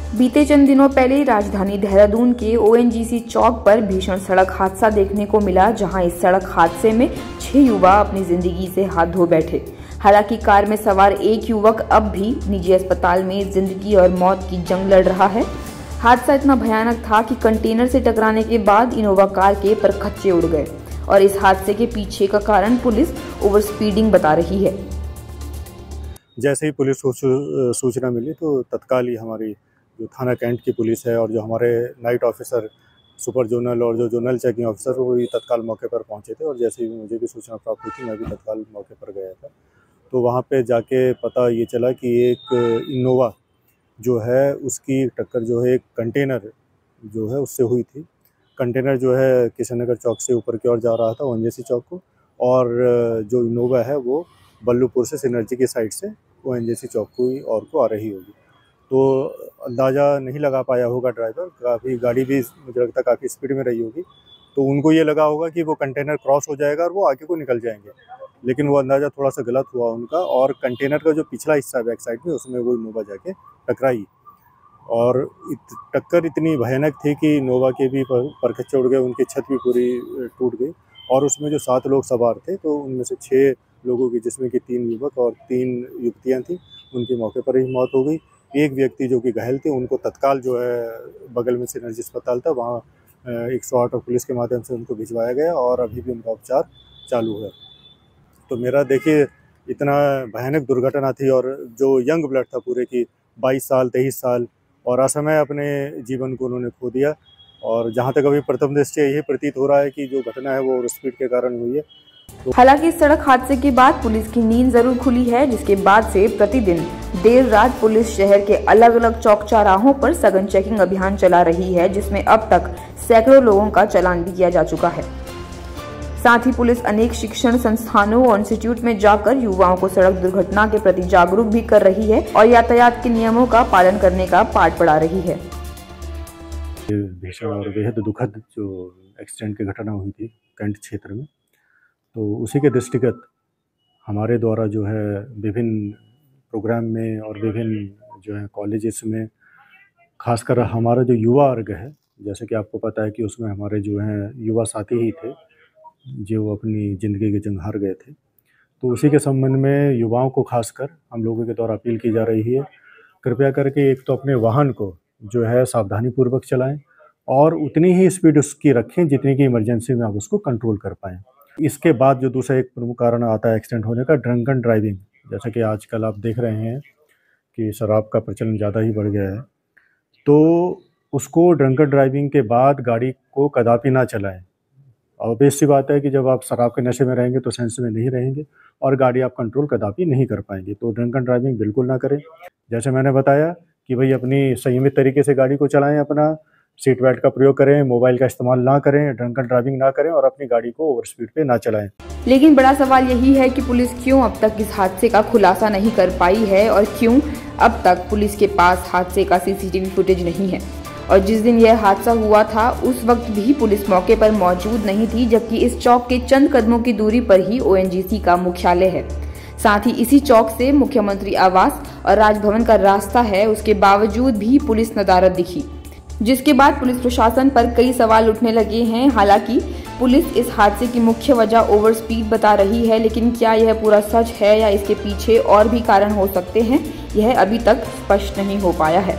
बीते चंद दिनों पहले राजधानी देहरादून के ओएनजीसी चौक पर भीषण सड़क हादसा देखने को मिला, जहां इस सड़क हादसे में 6 युवा अपनी जिंदगी से हाथ धो बैठे। हालांकि कार में सवार एक युवक अब भी निजी अस्पताल में जिंदगी और मौत की जंग लड़ रहा है। हादसा इतना भयानक था कि कंटेनर से टकराने के बाद इनोवा कार के परखच्चे उड़ गए और इस हादसे के पीछे का कारण पुलिस ओवर स्पीडिंग बता रही है। जैसे ही पुलिस को सूचना मिली तो तत्काल ही हमारी जो थाना कैंट की पुलिस है और जो हमारे नाइट ऑफिसर सुपर जोनल और जो जोनल चेकिंग ऑफिसर वो भी तत्काल मौके पर पहुंचे थे। और जैसे ही मुझे भी सूचना प्राप्त हुई थी मैं भी तत्काल मौके पर गया था। तो वहां पे जाके पता ये चला कि एक इनोवा जो है उसकी टक्कर जो है एक कंटेनर जो है उससे हुई थी। कंटेनर जो है किशन नगर चौक से ऊपर की ओर जा रहा था ओएनजीसी चौक को, और जो इनोवा है वो बल्लूपुर से सिनर्जी की साइड से ओएनजीसी चौक को और को आ रही होगी। तो अंदाज़ा नहीं लगा पाया होगा ड्राइवर, काफ़ी गाड़ी भी मुझे लगता है काफ़ी स्पीड में रही होगी, तो उनको ये लगा होगा कि वो कंटेनर क्रॉस हो जाएगा और वो आगे को निकल जाएंगे, लेकिन वो अंदाज़ा थोड़ा सा गलत हुआ उनका। और कंटेनर का जो पिछला हिस्सा बैक साइड में उसमें वो इनोवा जाके टकराई और टक्कर इतनी भयानक थी कि इनोवा के भी परखच्चे उड़ गए, उनकी छत भी पूरी टूट गई। और उसमें जो 7 लोग सवार थे तो उनमें से 6 लोगों की, जिसमें कि 3 युवक और 3 युवतियाँ थीं, उनकी मौके पर ही मौत हो गई। एक व्यक्ति जो कि घायल थे उनको तत्काल जो है बगल में सिनर्जी अस्पताल था वहाँ 108 और पुलिस के माध्यम से उनको भिजवाया गया और अभी भी उनका उपचार चालू है। तो मेरा देखिए इतना भयानक दुर्घटना थी और जो यंग ब्लड था पूरे की 22 साल 23 साल और असमय अपने जीवन को उन्होंने खो दिया। और जहाँ तक अभी प्रथम दृष्टया यही प्रतीत हो रहा है कि जो घटना है वो ओवर स्पीड के कारण हुई है। हालांकि इस सड़क हादसे के बाद पुलिस की नींद जरूर खुली है, जिसके बाद से प्रतिदिन देर रात पुलिस शहर के अलग अलग चौक चौराहों पर सघन चेकिंग अभियान चला रही है, जिसमें अब तक सैकड़ों लोगों का चालान भी किया जा चुका है। साथ ही पुलिस अनेक शिक्षण संस्थानों और इंस्टीट्यूट में जाकर युवाओं को सड़क दुर्घटना के प्रति जागरूक भी कर रही है और यातायात के नियमों का पालन करने का पाठ पढ़ा रही है। भीषण और बेहद दुखद जो एक्सीडेंट की घटना हुई थी कैंट क्षेत्र में, तो उसी के दृष्टिगत हमारे द्वारा जो है विभिन्न प्रोग्राम में और विभिन्न जो है कॉलेजेस में, खासकर हमारा जो युवा वर्ग है, जैसे कि आपको पता है कि उसमें हमारे जो हैं युवा साथी ही थे जो अपनी ज़िंदगी की जंग हार गए थे। तो उसी के संबंध में युवाओं को खासकर हम लोगों के द्वारा अपील की जा रही है, कृपया करके एक तो अपने वाहन को जो है सावधानीपूर्वक चलाएं और उतनी ही स्पीड उसकी रखें जितनी कि इमरजेंसी में आप उसको कंट्रोल कर पाएँ। इसके बाद जो दूसरा एक प्रमुख कारण आता है एक्सीडेंट होने का, ड्रंकन ड्राइविंग। जैसा कि आजकल आप देख रहे हैं कि शराब का प्रचलन ज़्यादा ही बढ़ गया है, तो उसको ड्रंकन ड्राइविंग के बाद गाड़ी को कदापि ना चलाएं। ऑब्वियस सी बात है कि जब आप शराब के नशे में रहेंगे तो सेंस में नहीं रहेंगे और गाड़ी आप कंट्रोल कदापि नहीं कर पाएंगे। तो ड्रंकन ड्राइविंग बिल्कुल ना करें। जैसे मैंने बताया कि भाई अपनी संयमित तरीके से गाड़ी को चलाएं, अपना सीट बेल्ट का प्रयोग करें, मोबाइल का इस्तेमाल ना करें, ड्रंकन ड्राइविंग ना करें और अपनी गाड़ी को ओवर स्पीड पे ना चलाएं। लेकिन बड़ा सवाल यही है कि पुलिस क्यों अब तक इस हादसे का खुलासा नहीं कर पाई है और क्यों अब तक पुलिस के पास हादसे का सीसीटीवी फुटेज नहीं है। और जिस दिन यह हादसा हुआ था उस वक्त भी पुलिस मौके पर मौजूद नहीं थी, जबकि इस चौक के चंद कदमों की दूरी पर ही ओएनजीसी का मुख्यालय है। साथ ही इसी चौक से मुख्यमंत्री आवास और राजभवन का रास्ता है। उसके बावजूद भी पुलिस नदारद दिखी, जिसके बाद पुलिस प्रशासन पर कई सवाल उठने लगे हैं। हालांकि पुलिस इस हादसे की मुख्य वजह ओवर स्पीड बता रही है, लेकिन क्या यह पूरा सच है या इसके पीछे और भी कारण हो सकते हैं, यह अभी तक स्पष्ट नहीं हो पाया है।